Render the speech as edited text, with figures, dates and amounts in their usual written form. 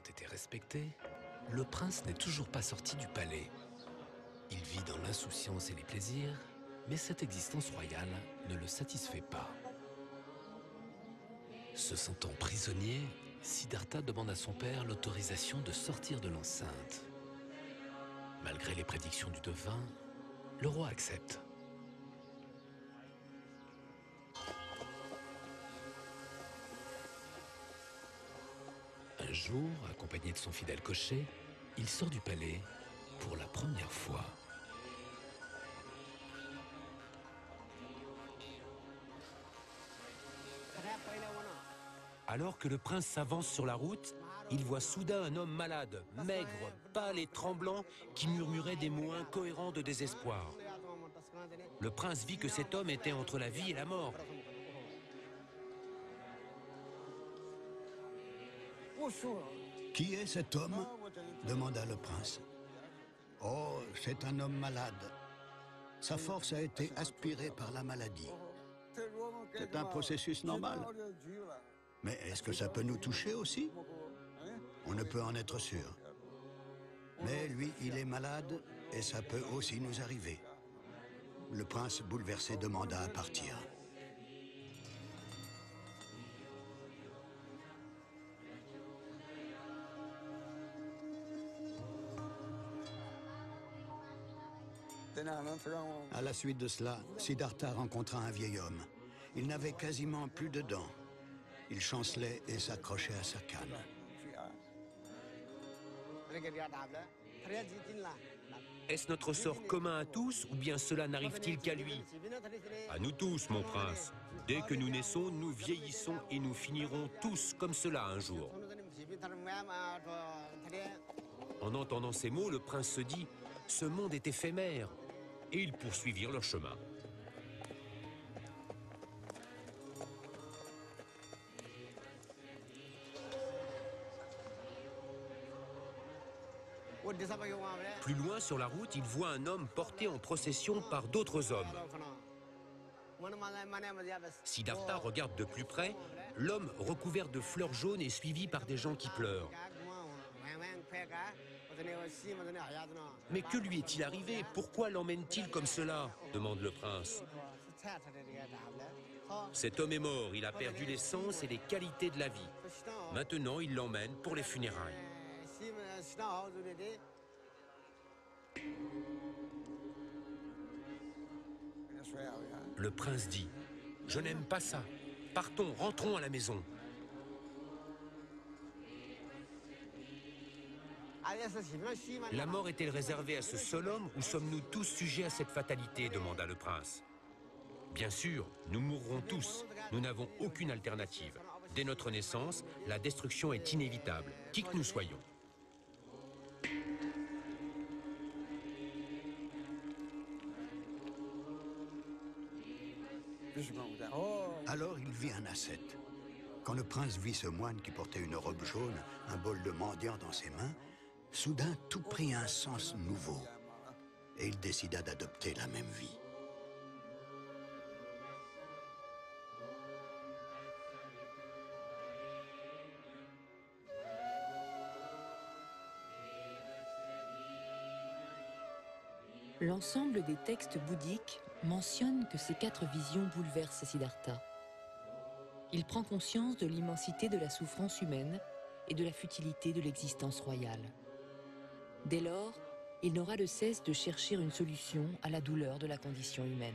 été respectés, le prince n'est toujours pas sorti du palais. Il vit dans l'insouciance et les plaisirs, mais cette existence royale ne le satisfait pas. Se sentant prisonnier, Siddhartha demande à son père l'autorisation de sortir de l'enceinte. Malgré les prédictions du devin, le roi accepte. Un jour, accompagné de son fidèle cocher, il sort du palais pour la première fois. Alors que le prince s'avance sur la route, il voit soudain un homme malade, maigre, pâle et tremblant, qui murmurait des mots incohérents de désespoir. Le prince vit que cet homme était entre la vie et la mort. Qui est cet homme? Demanda le prince. Oh, c'est un homme malade. Sa force a été aspirée par la maladie. C'est un processus normal. Mais est-ce que ça peut nous toucher aussi? On ne peut en être sûr. Mais lui, il est malade et ça peut aussi nous arriver. Le prince bouleversé demanda à partir. À la suite de cela, Siddhartha rencontra un vieil homme. Il n'avait quasiment plus de dents. Il chancelait et s'accrochait à sa canne. Est-ce notre sort commun à tous ou bien cela n'arrive-t-il qu'à lui? À nous tous, mon prince. Dès que nous naissons, nous vieillissons et nous finirons tous comme cela un jour. En entendant ces mots, le prince se dit « Ce monde est éphémère » et ils poursuivirent leur chemin. Plus loin sur la route, il voit un homme porté en procession par d'autres hommes. Siddhartha regarde de plus près, l'homme recouvert de fleurs jaunes est suivi par des gens qui pleurent. Mais que lui est-il arrivé? Pourquoi l'emmène-t-il comme cela? Demande le prince. Cet homme est mort, il a perdu les sens et les qualités de la vie. Maintenant, il l'emmène pour les funérailles. Le prince dit « Je n'aime pas ça. Partons, rentrons à la maison. » La mort est-elle réservée à ce seul homme ou sommes-nous tous sujets à cette fatalité? Demanda le prince. Bien sûr, nous mourrons tous. Nous n'avons aucune alternative. Dès notre naissance, la destruction est inévitable, qui que nous soyons. Alors il vit un ascète. Quand le prince vit ce moine qui portait une robe jaune, un bol de mendiant dans ses mains, soudain tout prit un sens nouveau et il décida d'adopter la même vie. L'ensemble des textes bouddhiques mentionne que ces 4 visions bouleversent Siddhartha. Il prend conscience de l'immensité de la souffrance humaine et de la futilité de l'existence royale. Dès lors, il n'aura de cesse de chercher une solution à la douleur de la condition humaine.